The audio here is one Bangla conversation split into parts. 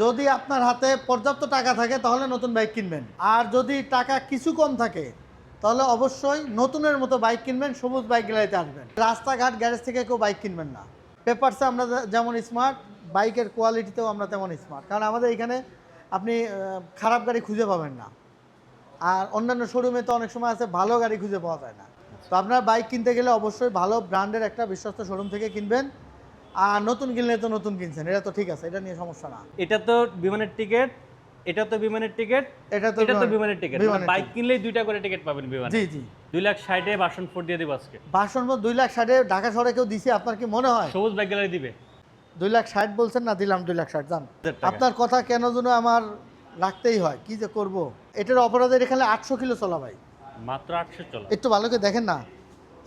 যদি আপনার হাতে পর্যাপ্ত টাকা থাকে তাহলে নতুন বাইক কিনবেন, আর যদি টাকা কিছু কম থাকে তাহলে অবশ্যই নতুনের মতো বাইক কিনবেন, সবুজ বাইক গ্যালারিতে আসবেন। রাস্তাঘাট গ্যারেজ থেকে কেউ বাইক কিনবেন না। পেপারসে আমরা যেমন স্মার্ট, বাইকের কোয়ালিটিতেও আমরা তেমন স্মার্ট, কারণ আমাদের এখানে আপনি খারাপ গাড়ি খুঁজে পাবেন না। আর অন্যান্য শোরুমে তো অনেক সময় আছে ভালো গাড়ি খুঁজে পাওয়া যায় না। তো আপনার বাইক কিনতে গেলে অবশ্যই ভালো ব্র্যান্ডের একটা বিশ্বস্ত শোরুম থেকে কিনবেন। আর নতুন কিনলে তো নতুন কিনছেন, এটা তো ঠিক আছে, এটা নিয়ে সমস্যা না। এটা তো বিমানের টিকিট, এটা তো বিমানের টিকিট, এটা তো বিমানের টিকিট। বাইক কিনলেই দুইটা করে টিকিট পাবেন বিমানে। জি জি। 2,60,000 ভার্সন 4 দিয়ে দিব আজকে। ভার্সন 4 2,60,000 ঢাকা শহরে কেউ দিছে আপনার কি মনে হয়? সবুজ বাইক গ্যালারি দিবে। 2,60,000 বলছেন না, দিলাম 2,60,000 জান। আপনার কথা কেন যেন আমার রাখতেই হয়, কি যে করব। এটার অপরাধের এখানে 800 কিলো চলা ভাই, মাত্র 800 চলা। একটু ভালো করে দেখেন না,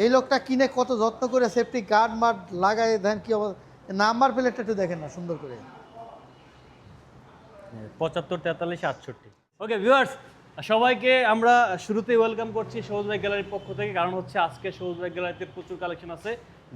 এই লোকটা কিনে কত যত্ন করে সেফটি গার্ড মার্ড লাগাই দেন, কি অবস্থা। নাম্বার প্লেটটা একটু দেখেন না সুন্দর করে। 75 43 68। ওকে ভিউয়ার্স, সবাইকে আমরা শুরুতেই ওয়েলকাম করছি সবুজ বাইক গ্যালারির পক্ষ থেকে, কারণ হচ্ছে আজকে সবুজ বাইক গ্যালারিতে প্রচুর কালেকশন আছে।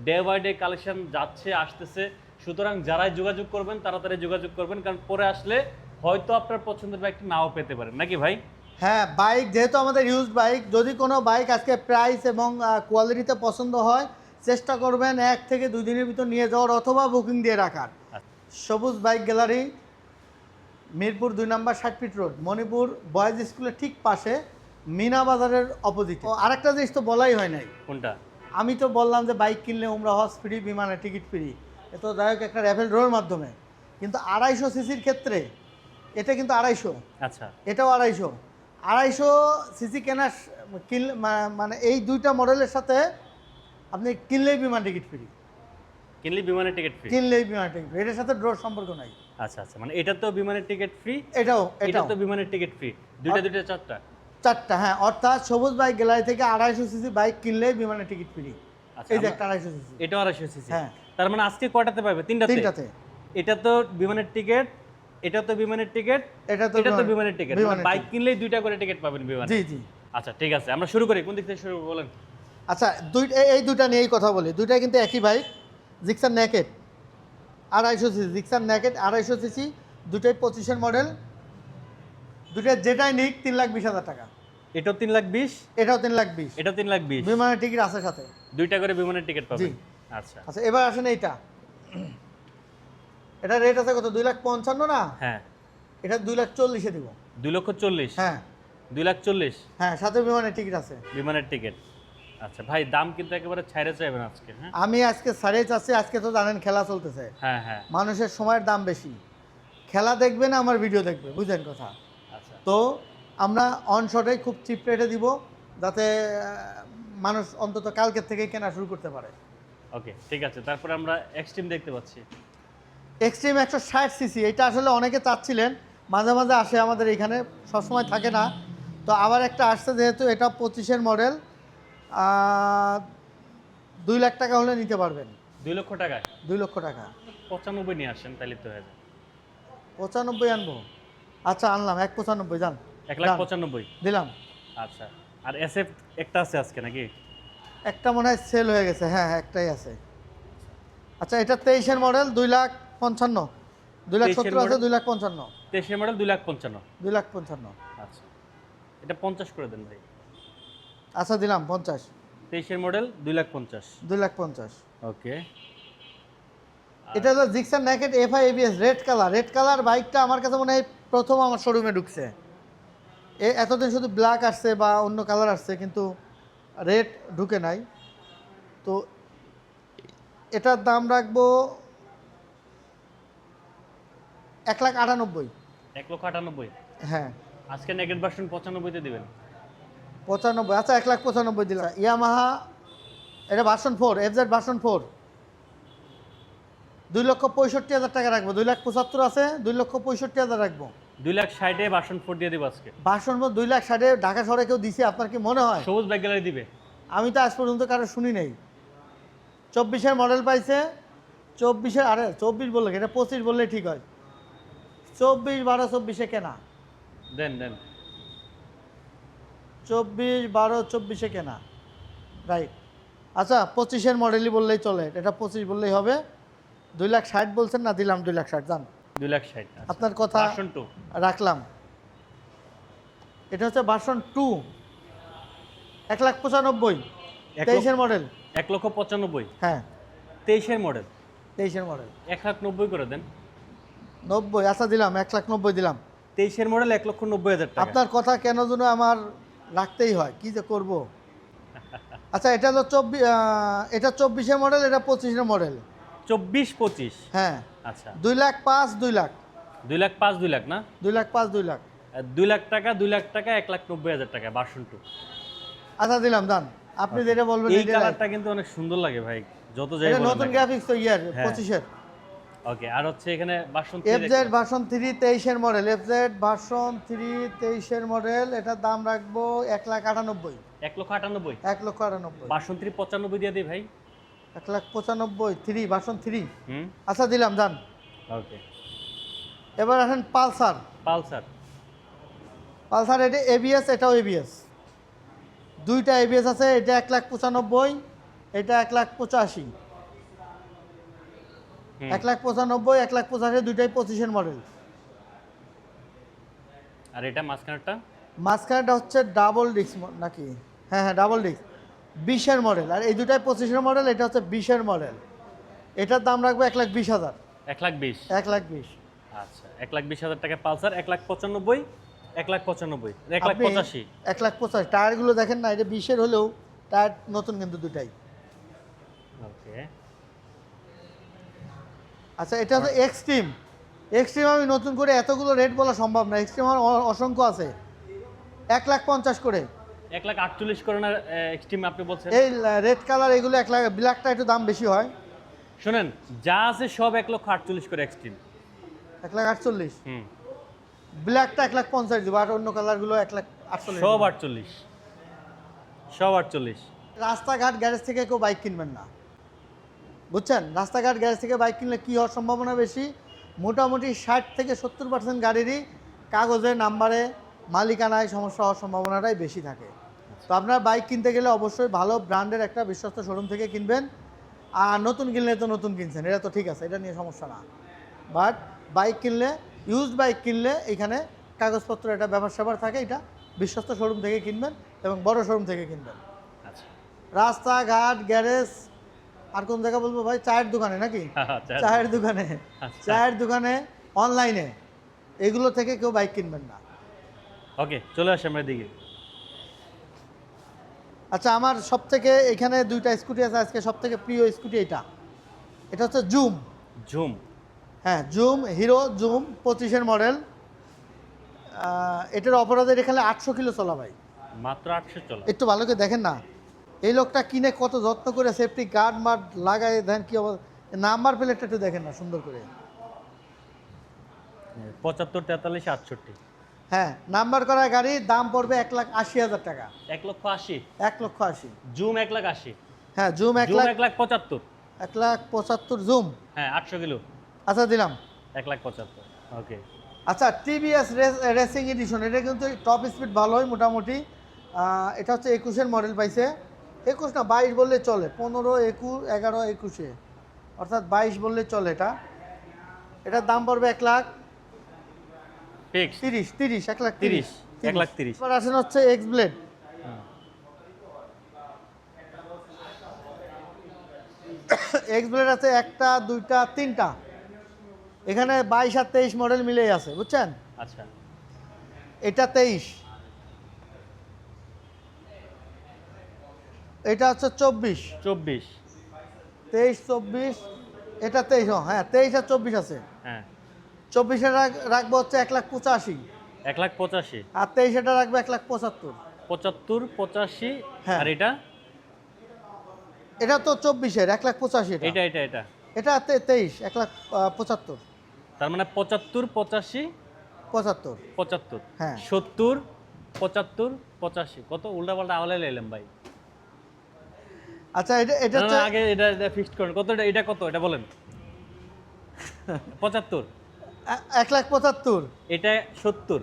ডে বাই ডে কালেকশন যাচ্ছে আসতেছে, সুতরাং যারাই যোগাযোগ করবেন তাড়াতাড়ি যোগাযোগ করবেন, কারণ পরে আসলে হয়তো আপনার পছন্দের বাইকটি নাও পেতে পারেন, নাকি ভাই? হ্যাঁ, বাইক যেহেতু আমাদের ইউজ বাইক, যদি কোনো বাইক আজকে প্রাইস এবং কোয়ালিটিতে পছন্দ হয়, চেষ্টা করবেন 1 থেকে 2 দিনের ভিতর নিয়ে যাওয়ার অথবা বুকিং দিয়ে রাখার। সবুজ বাইক গ্যালারি, মিরপুর 2 নম্বর 60 ফিট রোড, মণিপুর বয়েজ স্কুলের ঠিক পাশে, মিনা বাজারের অপোজিট। আরেকটা জিনিস তো বলাই হয় নাই। কোনটা? আমি তো বললাম যে বাইক কিনলে উমরা হজ ফ্রি, বিমানের টিকিট ফ্রি, এ তো যাই হোক একটা র্যাফেল ড্রয়ের মাধ্যমে। কিন্তু 250 সিসির ক্ষেত্রে এটা কিন্তু 250, আচ্ছা, এটাও 250 সিসি কেনা মানে এই দুইটা মডেলের সাথে আপনি কিনলেই বিমান টিকিট ফ্রি। কিনলে বিমানের টিকিট ফ্রি? কিনলেই বিমান টিকিট ফ্রি, এটার সাথে ড্রোর সম্পর্ক নাই। আচ্ছা আচ্ছা, মানে এটা তো বিমানের টিকিট ফ্রি, এটাও এটা তো বিমানের টিকিট ফ্রি, দুইটা চারটা? চারটা, হ্যাঁ। অর্থাৎ সবুজ বাইক গ্যালারি থেকে 250 সিসি বাইক কিনলেই বিমানের টিকিট ফ্রি। এই যে একটা 250 সিসি, এটাও 250 সিসি। হ্যাঁ। তার মানে আজকে কয়টাতে পাবে? তিনটাতে। এটা তো বিমানের টিকিট, এটা তো বিমানের টিকিট, এটা তো বিমানের টিকিট। বাইক কিনলেই দুইটা করে টিকিট পাবেন বিমানে। জি জি। আচ্ছা ঠিক আছে, আমরা শুরু করি। কোন দিক থেকে শুরু করব বলেন? আচ্ছা, এই দুইটা নিয়েই কথা বলি। দুইটাই কিন্তু একই bike, Gixxer naked 250 CC, Gixxer naked 250 CC, দুটোই 25-এর মডেল। দুটো যেটাই নিক 3,20,000 টাকা। এটাও 3,20,000, এটাও 3,20,000, এটাও 3,20,000। বিমানের টিকিট আছে সাথে, দুইটা করে বিমানের টিকিট পাবেন। জি। আচ্ছা আচ্ছা, এবার আসেন এইটা। এটা রেট আছে কত? 2,55,000 না? হ্যাঁ। এটা 2,40,000-এ দিব। 2,40,000? হ্যাঁ 2,40,000 হ্যাঁ, সাথে বিমানের টিকিট আছে। বিমানের টিকিট। আচ্ছা ভাই, দাম কিন্তু একেবারে ছাইড়ে চাইবেন আজকে। হ্যাঁ, আমি আজকে সাড়ে চাচ্ছি। আজকে তো জানেন খেলা চলতেছে, হ্যাঁ হ্যাঁ, মানুষের সময়ের দাম বেশি। খেলা দেখবে না আমার ভিডিও দেখবে, বুঝলেন কথা? আচ্ছা। তো আমরা অন শটে খুব চিপ রেটে দিব, যাতে মানুষ অন্তত কালকের থেকেই কেনা শুরু করতে পারে। ওকে ঠিক আছে, তারপরে আমরা এক্সট্রিম দেখতে পাচ্ছি। এক্সট্রিম 160 সিসি, এটা আসলে অনেকে চাচ্ছিলেন, মাঝে মাঝে আসে আমাদের এখানে, সবসময় থাকে না। তো আবার একটা আসছে, যেহেতু এটা 25-এর মডেল, 2 লাখ টাকা হলে নিতে পারবেন। 2 লক্ষ টাকায়? 2 লক্ষ টাকা। 95 নিয়ে আসেন, তাহলে তো হয়ে যায়। 95 আনবো? আচ্ছা আনলাম, 195 যান। 1,95,000 দিলাম। আচ্ছা, আর এসএফ একটা আছে আজকে নাকি? একটা মনে হয় সেল হয়ে গেছে, হ্যাঁ হ্যাঁ, একটাই আছে। আচ্ছা, এটা 23-এর মডেল, 2,55,000, 2,70,000 আছে, 2,55,000। 23-এর মডেল 2,55,000? 2,55,000। আচ্ছা, এটা 50 করে দেন ভাই। আচ্ছা দিলাম 50। 23-এর মডেল 2,50,000? 2,50,000। ওকে। এটা হলো Gixxer naked FI ABS, red colour. Red colour বাইকটা আমার কাছে মনে হয় প্রথম আমার শোরুমে ঢুকছে। এতদিন শুধু ব্ল্যাক আসছে বা অন্য কালার আসছে, কিন্তু রেড ঢুকে নাই। তো এটার দাম রাখবো 1,98,000। 1,98,000? হ্যাঁ। আজকে নেকেড ভার্সন 95-তে দিবেন? 95। আচ্ছা, 1,95,000 দিলাম। ইয়ামাহা, এটা ভার্সন 4, এফজেড ভার্সন 4, 2,65,000 টাকা রাখবো। 2,75,000 আছে, 2,65,000 রাখবো। 2,60,000 ভার্সন 4 দিয়ে দিব আজকে। ভার্সন 4 2,60,000 ঢাকা শহরে কেউ দিছে আপনার কি মনে হয়? সবুজ বাইক গ্যালারি দিবে? আমি তো আজ পর্যন্ত কারো শুনি নেই। 24-এর মডেল পাইছে, 24-এর, আরে 24 বললে, এটা 25 বললেই ঠিক হয়। 24 12 24-এ কেনা, দেন দেন। 24 12 24-এ কেনা, রাইট। আচ্ছা, 25-এর মডেলই বললেই চলে, এটা 25 বললেই হবে। 2,60,000 বলছেন না, দিলাম 2,60,000 যান। 2,60,000 আপনার কথা ভার্সন 2 রাখলাম। এটা হচ্ছে ভার্সন 2, 1,95,000, 23-এর মডেল। 1,95,000 হ্যাঁ, 23-এর মডেল 23-এর মডেল। 1,90,000 করে দেন। 90, আচ্ছা দিলাম, 1,90,000 দিলাম। 23-এর মডেল 1,90,000 টাকা। আপনার কথা কেন যেন আমার রাখতেই হয়, কি যে করব। আচ্ছা, এটা হলো 24, এটা 24-এর মডেল, এটা 25-এর মডেল। 24-25 হ্যাঁ, আচ্ছা 2,05,000, 2 লাখ, 2,05,000 2 লাখ না 2,05,000, 2 লাখ। 2 লাখ টাকা 1,90,000 টাকা ভার্সন 2। আচ্ছা দিলাম, দান। আপনি যেটা বলবেন এই এটাই কালারটা কিন্তু অনেক সুন্দর লাগে ভাই, যত যাই এটা বলেন নতুন না গ্রাফিক্স তো ইয়ার হ্যাঁ। 25-এর। ওকে, আর হচ্ছে এখানে ভার্সন এফজেড ভার্সন 3, 23-এর মডেল। এফজেড ভার্সন 3, 23-এর মডেল। এটার দাম রাখবো 1,98,000। 1,98,000 1,98,000। ভার্সন 3 95 দিয়ে দিই ভাই। 1,95,000, 3 ভার্সন 3। হুম আচ্ছা দিলাম, যান। ওকে, এবার আসেন পালসার। পালসার পালসার, এটা এবিএস, এটাও এবিএস। দুইটা এবিএস আছে। এটা 1,95,000, এটা 1,85,000। 1,95,000, 1,85,000, দুইটাই 25-এর মডেল। আর এটা মাঝখানেরটা মাঝখানেটা হচ্ছে ডাবল ডিস্ক নাকি? হ্যাঁ হ্যাঁ, ডাবল ডিস্ক, 20-এর মডেল। আর এই দুটাই 25-এর মডেল, এটা হচ্ছে 20-এর মডেল। এটার দাম রাখবো 1,20,000। 1,20,000 1,20,000। আচ্ছা 1,20,000 টাকা পালসার। 1,95,000 1,95,000 1,85,000 1,85,000। টায়ারগুলো দেখেন না, এটা 20-এর হলেও টায়ার নতুন কিন্তু দুটাই। ওকে, আচ্ছা, এটা হচ্ছে এক্সট্রিম। এক্সট্রিম আমি নতুন করে এতগুলো রেট বলা সম্ভব না। এক্সট্রিম আমার অসংখ্য আছে। 1,50,000 করে। 1,48,000 করে না এক্সট্রিম আপনি বলছেন? এই রেড কালার এগুলো 1 লাখ, ব্ল্যাকটা একটু দাম বেশি হয়। শুনেন, যা আছে সব 1,48,000 করে এক্সট্রিম। 1,48,000। হুম, ব্ল্যাকটা 1,50,000 দিব, আর অন্য কালারগুলো 1,48,000। সব 48, সব 48। রাস্তাঘাট গ্যারেজ থেকে কেউ বাইক কিনবেন না, বুঝছেন? রাস্তাঘাট গ্যারেজ থেকে বাইক কিনলে কী হওয়ার সম্ভাবনা বেশি? মোটামুটি 60 থেকে 70% গাড়িরই কাগজে, নাম্বারে, মালিকানায় সমস্যা হওয়ার সম্ভাবনাটাই বেশি থাকে। তো আপনার বাইক কিনতে গেলে অবশ্যই ভালো ব্র্যান্ডের একটা বিশ্বস্ত শোরুম থেকে কিনবেন। আর নতুন কিনলে তো নতুন কিনছেন, এটা তো ঠিক আছে, এটা নিয়ে সমস্যা না। বাট বাইক কিনলে, ইউজড বাইক কিনলে এখানে কাগজপত্র একটা ব্যাপার স্যাপার থাকে, এটা বিশ্বস্ত শোরুম থেকে কিনবেন এবং বড় শোরুম থেকে কিনবেন। আচ্ছা রাস্তাঘাট গ্যারেজ, আর কোন জায়গা বলবো ভাই? চায়ের দোকানে নাকি? চায়ের দোকানে, আচ্ছা। চায়ের দোকানে, অনলাইনে, এগুলো থেকে কেউ বাইক কিনবেন না। ওকে, চলে আসি আমরা দিকে। আচ্ছা, আমার সব থেকে এখানে দুইটা স্কুটি আছে, আজকে সব থেকে প্রিয় স্কুটি এটা। এটা হচ্ছে জুম। জুম হ্যাঁ, জুম, হিরো জুম 25-এর মডেল। এটার অপরাধের এখানে 800 কিলো চলা ভাই। মাত্র 800 চলা। একটু ভালো করে দেখেন না, এই লোকটা কিনে কত যত্ন করে সেফটি গার্ড মার্ড লাগায় দেন, কি অবস্থা। নাম্বার প্লেটটা একটু দেখেন না সুন্দর করে। 75 43 68। হ্যাঁ, নাম্বার করা গাড়ি, দাম পড়বে 1,80,000 টাকা। 1,80,000 1,80,000। জুম 1,80,000। হ্যাঁ, জুম জুম 1,75,000। 1,75,000 জুম। হ্যাঁ 800 কিলো। আচ্ছা দিলাম। 1,75,000। ওকে, আচ্ছা, টিভিএস রেসিং এডিশন, এটা কিন্তু টপ স্পিড ভালোই মোটামুটি। এটা হচ্ছে 21-এর মডেল পাইছে। 21 না, 22 বললে চলে। 15, 21, 11, 21-এ, অর্থাৎ 22 বললে চলে। এটার দাম পড়বে 1,30,000, 30 1,30,000, 1,30,000। এবার আসেন হচ্ছে এক্স ব্লেড। এক্স ব্লেড আছে 1টা, 2টা, 3টা। এখানে 22 আর 23 মডেল মিলেই আছে, বুঝছেন? আচ্ছা, এটা 23, এটা হচ্ছে 24, 24। 23, 24, এটা 23। হ্যাঁ, 23 আর 24 আছে। হ্যাঁ 24-এর রাখবো হচ্ছে 1,85,000, 1,85,000। আর 23-এটা রাখবো 1,75,000। 75 85। হ্যাঁ। আর এটা এটা তো 24-এর 1,85,000। এটা এটা এটা এটা 23, 1,75,000। তার মানে 75 85 75। 75। হ্যাঁ। 70 75 85। কত উল্টাপাল্টা আওয়ালে লাইলাম ভাই। আচ্ছা, এটা না, হচ্ছে না, আগে এটা ফিক্সড করেন। কত এটা কত এটা বলেন। 75। 1,75,000। এটা 70।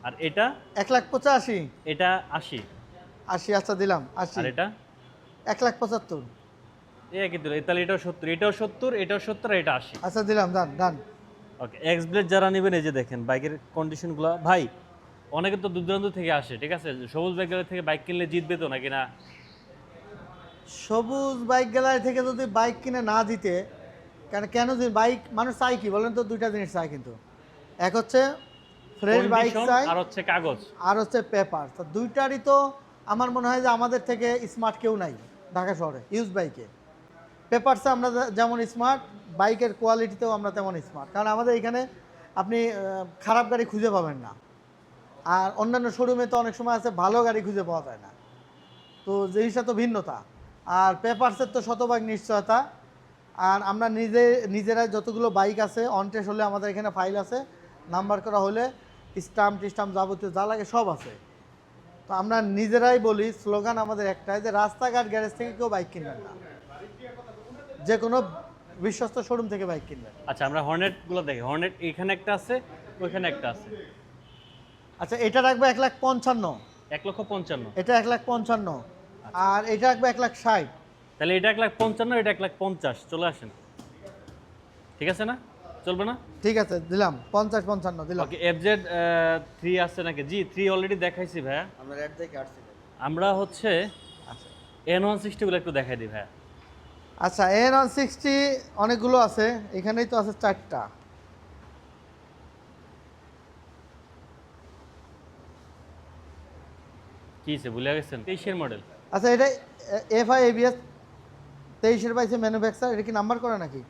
আর এটা 1,85,000। এটা 80। 80, আচ্ছা দিলাম 80। আর এটা 1,75,000। এই একই দিল। তাহলে এটাও 70, এটাও 70, এটাও 70, আর এটা 80। আচ্ছা দিলাম, ডান ডান। ওকে, এক্স ব্লেড যারা নেবেন এই যে দেখেন বাইকের কন্ডিশনগুলো ভাই, অনেকে তো দূর দূরান্ত থেকে আসে, ঠিক আছে, সবুজ বাইক গ্যালারি থেকে বাইক কিনলে জিতবে তো নাকি না? সবুজ বাইক গ্যালারি থেকে যদি বাইক কিনে না দিতে, কেন যদি বাইক মানুষ চাই কি বলেন তো, দুইটা জিনিস চাই কিন্তু, এক হচ্ছে ফ্রেশ বাইক Condition চাই আর হচ্ছে কাগজ। আর হচ্ছে পেপার। তো দুইটারই তো আমার মনে হয় যে আমাদের থেকে স্মার্ট কেউ নাই ঢাকা শহরে ইউজ বাইকে। পেপারসে আমরা যেমন স্মার্ট, বাইকের কোয়ালিটিতেও আমরা তেমন স্মার্ট, কারণ আমাদের এখানে আপনি খারাপ গাড়ি খুঁজে পাবেন না। আর অন্যান্য শোরুমে তো অনেক সময় আছে ভালো গাড়ি খুঁজে পাওয়া যায় না, তো জিনিসটা তো ভিন্নতা। আর পেপারসের তো শতভাগ নিশ্চয়তা। আর আমরা নিজেরাই যতগুলো বাইক আছে অনটেস্ট হলে আমাদের এখানে ফাইল আছে, নাম্বার করা হলে স্টাম্প টিস্টাম্প যাবতীয় যা লাগে সব আছে। তো আমরা নিজেরাই বলি, স্লোগান আমাদের একটাই যে রাস্তাঘাট গ্যারেজ থেকে কেউ বাইক কিনবেন না, যে কোনো বিশ্বস্ত শোরুম থেকে বাইক কিনবেন। আচ্ছা, আমরা হর্নেটগুলো দেখি। হর্নেট এখানে একটা আছে, ওইখানে একটা আছে। আচ্ছা, এটা রাখবো 1,55,000, 1,55,000। এটা 1,55,000, আর এটা রাখবো 1,60,000। তাহলে এটা 1,55,000, এটা 1,50,000। চলে আসেন, ঠিক আছে না? চলবে না? ঠিক আছে, দিলাম 50-55 দিলাম। ওকে, FZ 3 আছে নাকি? জি 3 অলরেডি দেখাইছি ভাইয়া। আমরা রেড দেখে আসছি। আমরা হচ্ছে আচ্ছা N160 গুলো একটু দেখাই দিই ভাইয়া। আচ্ছা, N160 অনেকগুলো আছে, এখানেই তো আছে 4টা। কি সে ভুলে গেছেন? 23 মডেল। আচ্ছা, এটা FI ABS 23-এর বাইসে ম্যানুফ্যাকচার, এটা কি নাম্বার করা নাকি?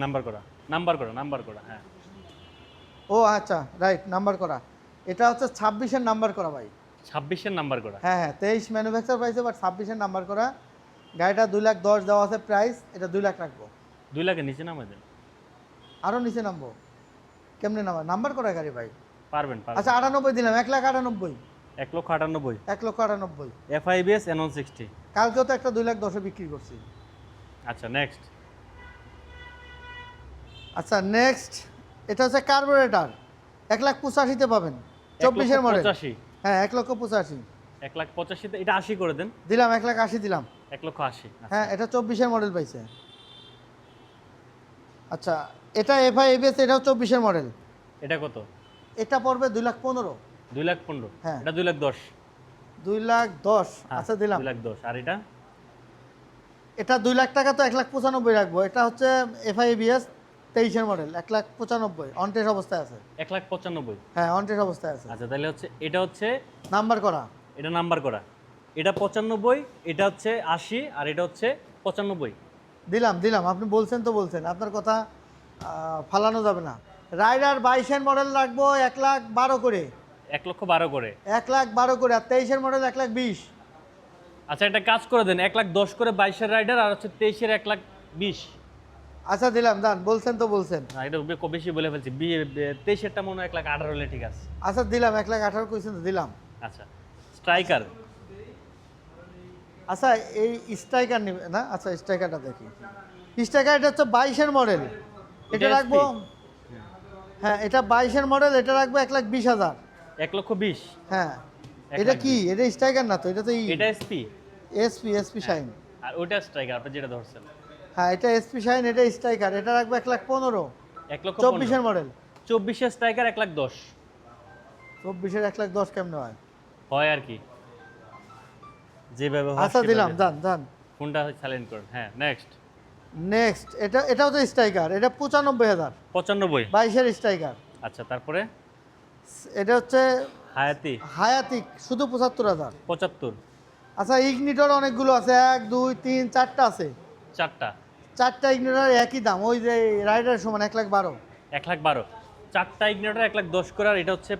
নাম্বার করা, নাম্বার করা, হ্যাঁ। ও আচ্ছা, রাইট, নাম্বার করা। এটা হচ্ছে 26-এর নাম্বার করা ভাই। 26 নাম্বার করা। হ্যাঁ হ্যাঁ, 23 ম্যানুফ্যাকচার পাইছে, বাট 26-এর নাম্বার করা। গাড়িটা 2,10,000 দেওয়া আছে প্রাইস, এটা 2 লাখ রাখবো। 2 লাখের নিচে নামাই দেন। আরও নিচে নামবো? কেমনে নাম্বার করা গাড়ি ভাই। পারবেন। আচ্ছা, 98 দিলাম, 1,98,000। 1,98,000। 1,98,000। FIBS N160। কালকেও তো একটা 2,10,000 বিক্রি করছি। আচ্ছা, নেক্সট। আচ্ছা, নেক্সট এটা হচ্ছে কার্বোরেটর, 1,85,000-তে পাবেন, 24-এর মডেল। 1,85,000। হ্যাঁ, 1,85,000 1,85,000 এটা 80 করে দেন। দিলাম, 1,80,000 দিলাম। 1,80,000। হ্যাঁ, এটা 24-এর মডেল পাইছে। আচ্ছা, এটা FI ABS, এটাও 24-এর মডেল। এটা কত? এটা পড়বে 2,15,000। 2,15,000। হ্যাঁ। এটা 2,10,000। 2,10,000, আচ্ছা দিলাম। 2,10,000। আর এটা? এটা 2 লাখ টাকা তো 1,95,000 রাখবো। এটা হচ্ছে FI ABS 23-এর মডেল, 1,95,000 অনটেস্ট অবস্থায় আছে। 1,95,000। হ্যাঁ, অনটেস্ট অবস্থায় আছে, আচ্ছা, তাহলে হচ্ছে এটা হচ্ছে নাম্বার করা। এটা নাম্বার করা। এটা 95, এটা হচ্ছে 80, আর এটা হচ্ছে 95। দিলাম, আপনি বলছেন তো বলছেন, আপনার কথা ফালানো যাবে না। রাইডার 22-এর মডেল রাখবো 1,12,000 করে। 1,12,000 করে। 1,12,000 করে, আর 23-এর মডেল 1,20,000। আচ্ছা, এটা কাজ করে দেন, 1,10,000 করে 22-এর রাইডার, আর হচ্ছে 23-এর 1,20,000। আচ্ছা দিলাম, দান, বলছেন তো বলছেন। না, এটা বেশি বলে ফেলছি। 23-এরটা মনে হয় 1,18,000 হলে ঠিক আছে। আচ্ছা দিলাম, 1,18,000 কইছেন তো দিলাম। আচ্ছা, স্ট্রাইকার। আচ্ছা, এই স্ট্রাইকার নিবে না? আচ্ছা, স্ট্রাইকারটা দেখি। স্ট্রাইকার এটা হচ্ছে 22-এর মডেল, এটা এটা রাখবো। SP? হ্যাঁ, এটা 22-এর মডেল, এটা রাখবো 1,20,000। 1,20,000। হ্যাঁ, 1,20,000 এটা কি? এটা স্ট্রাইকার না তো, এটা তো এটা এসপি। SP shine. আর ওইটা স্ট্রাইকার আপনি যেটা ধরছেন। হ্যাঁ, এটা এসপি শাইন, এটা স্ট্রাইকার, এটা রাখবো 1,15,000। 1,15,000। 24-এর মডেল। 24-এর স্ট্রাইকার 1,10,000 24-এর 1,10,000 কেমনে হয়? হয় আর কি, যেভাবে হয় আচ্ছা দিলাম, দান। ফোনটা সাইলেন্ট করুন। হ্যাঁ, নেক্সট। নেক্সট এটাও তো স্ট্রাইকার, এটা 95,000। 95। 22-এর স্ট্রাইকার। আচ্ছা, তারপরে এটা হচ্ছে হায়াতি শুধু 75,000। 75। আচ্ছা, ইগনিটর অনেকগুলো আছে, 1 2 3 4টা আছে। 4টা ইগনিটর একই দাম, ওই যে রাইডার সমান 1,12,000। 1,12,000। 4টা ইগনিটর 1,10,000 করে, আর এটা হচ্ছে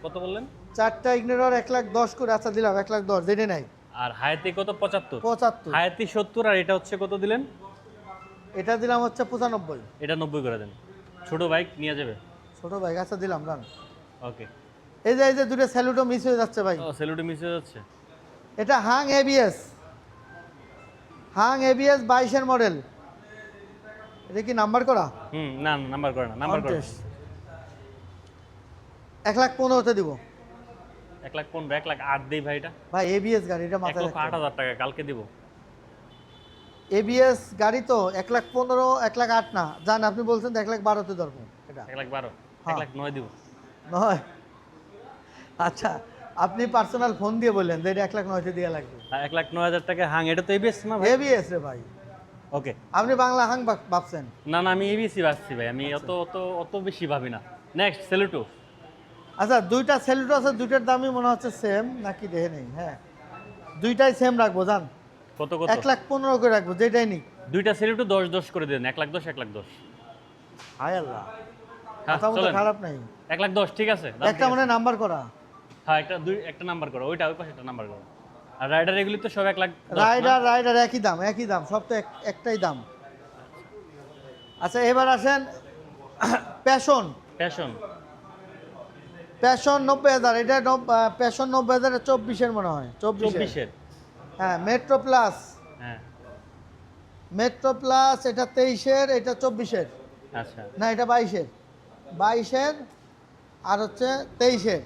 কত বললেন? 4টা ইগনিটর 1,10,000 করে। আচ্ছা দিলাম, 1,10,000 যেটা নাই। আর হায়াতি কত? 75। 75। হায়াতি 70, আর এটা হচ্ছে কত দিলেন? এটা দিলাম হচ্ছে 95। এটা 90 করে দেন। ছোট বাইক নিয়ে যাবে। ছোট ভাই, আচ্ছা দিলাম, দান। ওকে। এই যে দুটো স্যালুটও মিস হয়ে যাচ্ছে ভাই। ও, সেলুটি মিস হয়ে যাচ্ছে। এটা হাং এবিএস 22-এর মডেল। এটা কি নাম্বার করা? না, নাম্বার করে না, নাম্বার করে। 1,15,000-তে দিব। 1,15,000, 1,08,000 দেই ভাই। এটা ভাই এবিএস গাড়ি, এটা মাথায় রাখতে হবে। 1,08,000 টাকা কালকে দিব। এবিএস গাড়ি তো 1,15,000, 1,08,000 না, জান আপনি বলছেন তো 1,12,000-তে ধরবো। এটা 1,12,000 হ্যাঁ। 1,09,000 দিব। নয় আচ্ছা, আপনি পার্সোনাল ফোন দিয়ে বললেন যে এটা 1,09,000 দিয়ে লাগবে। 1,09,000 টাকা হাং, এটা তো এবিএস না ভাই? এবিএস রে ভাই, ওকে। আপনি বাংলা হাং ভাবছেন। না না, আমি এবিসি ভাবছি ভাই, আমি অত অত অত বেশি ভাবি না। Next Saluto. আচ্ছা, দুইটা সেলুটো আছে, দুইটার দামই মনে হচ্ছে সেম নাকি দেখে নেই। হ্যাঁ, দুইটাই সেম রাখবো জান, কত কত? 1,15,000 করে রাখবো, যেটাই নিক। দুইটা সেলুটো 10-10 করে দেন, 1,10,000 1,10,000। হায় আল্লাহ, হ্যাঁ কথা মতো চলেন, খারাপ নাই। 1,10,000 ঠিক আছে। দাম একটা ঠিক মনে আছে। নাম্বার করা, হ্যাঁ, একটা নাম্বার করো, ওইটা ওই পাশে একটা নাম্বার করো। আর রাইডার এগুলি তো সব 1,10,000 রাইডার রাইডার একই দাম, একই দাম, সব তো একটাই দাম। আচ্ছা, এবার আসেন প্যাশন। ফ্যাশন প্যাশন 90,000, এটা প্যাশন 90,000 24-এর মনে হয়, 24-এর। হ্যাঁ, মেট্রো প্লাস, হ্যাঁ মেট্রো প্লাস এটা 23-এর, এটা 24-এর, আচ্ছা। না এটা 22-এর, 22-এর আর হচ্ছে 23-এর,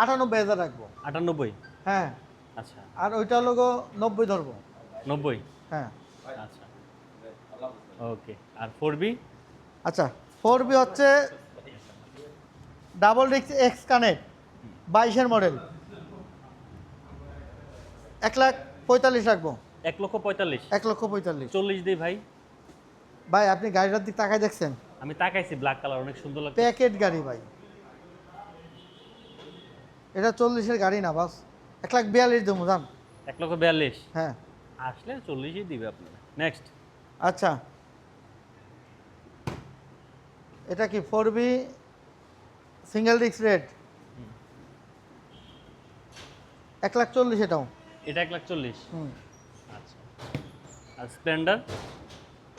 98,000 রাখবো। 98। হ্যাঁ, আচ্ছা, আর ওইটা হলো 90 ধরবো। 90। হ্যাঁ, আচ্ছা ওকে। আর 4B? আচ্ছা 4B হচ্ছে ডাবল ডিস্ক এক্স কানেক্ট, 22-এর মডেল, 1,45,000 রাখবো। 1,45,000। 1,45,000। 40 দিই ভাই। ভাই আপনি গাড়িটার দিক তাকায় দেখছেন? আমি তাকাইছি, ব্ল্যাক কালার অনেক সুন্দর লাগছে। প্যাকেট গাড়ি ভাই, এটা 40-এর গাড়ি না বাস। 1,42,000 দেবো জান। 1,42,000 হ্যাঁ, আসলে 40-ই দিবে আপনারা। নেক্সট। আচ্ছা এটা কি 4B সিঙ্গেল ডিস্ক রেড, 1,40,000 এটাও। এটা 1,40,000। হুম, আচ্ছা। আর স্প্লেন্ডার?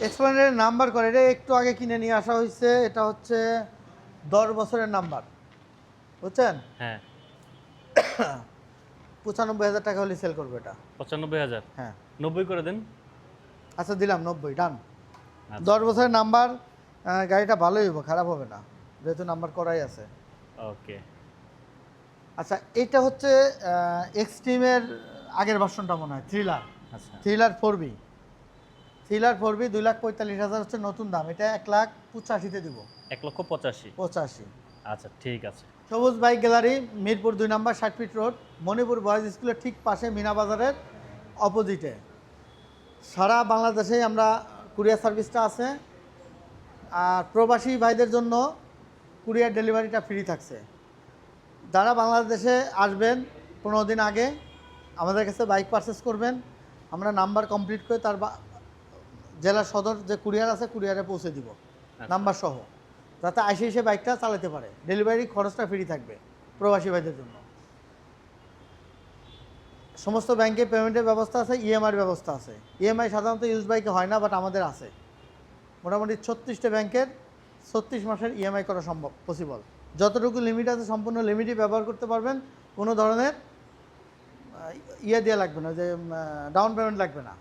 এক্সপ্লেন্ডারের নাম্বার করে, এটা একটু আগে কিনে নিয়ে আসা হয়েছে, এটা হচ্ছে 10 বছরের নাম্বার, বুঝছেন? হ্যাঁ 95,000 টাকা হলে সেল করবো এটা। 95,000। হ্যাঁ, 90 করে দেন। আচ্ছা দিলাম 90, ডান। আচ্ছা, 10 বছরের নাম্বার, গাড়িটা ভালোই হবে, খারাপ হবে না, যেহেতু নাম্বার করাই আছে। ওকে। আচ্ছা, এটা হচ্ছে এক্সট্রিমের আগের ভার্সনটা মনে হয়, থ্রিলার। আচ্ছা থ্রিলার 4B, থ্রিলার 4B 2,45,000 হচ্ছে নতুন দাম, এটা 1,85,000-তে দিব। 1,85,000। 85। আচ্ছা ঠিক আছে। সবুজ বাইক গ্যালারি, মিরপুর 2 নম্বর 60 ফিট রোড, মণিপুর বয়েজ স্কুলের ঠিক পাশে, মিনা বাজারের অপোজিটে। সারা বাংলাদেশেই আমরা কুরিয়ার সার্ভিসটা আছে, আর প্রবাসী ভাইদের জন্য কুরিয়ার ডেলিভারিটা ফ্রি থাকছে। যারা বাংলাদেশে আসবেন 15 দিন আগে আমাদের কাছে বাইক পারচেস করবেন, আমরা নাম্বার কমপ্লিট করে তার জেলা সদর যে কুরিয়ার আছে কুরিয়ারে পৌঁছে দিব নাম্বার সহ, যাতে এসে বাইকটা চালাতে পারে। ডেলিভারি খরচটা ফ্রি থাকবে প্রবাসী ভাইদের জন্য। সমস্ত ব্যাংকে পেমেন্টের ব্যবস্থা আছে, ইএমআইয়ের ব্যবস্থা আছে। ইএমআই সাধারণত ইউজ বাইকে হয় না, বাট আমাদের আছে। মোটামুটি 36টা ব্যাংকের 36 মাসের ইএমআই করা সম্ভব, পসিবল। যতটুকু লিমিট আছে সম্পূর্ণ লিমিটই ব্যবহার করতে পারবেন, কোনো ধরনের ইয়ে দেওয়া লাগবে না, যে ডাউন পেমেন্ট লাগবে না।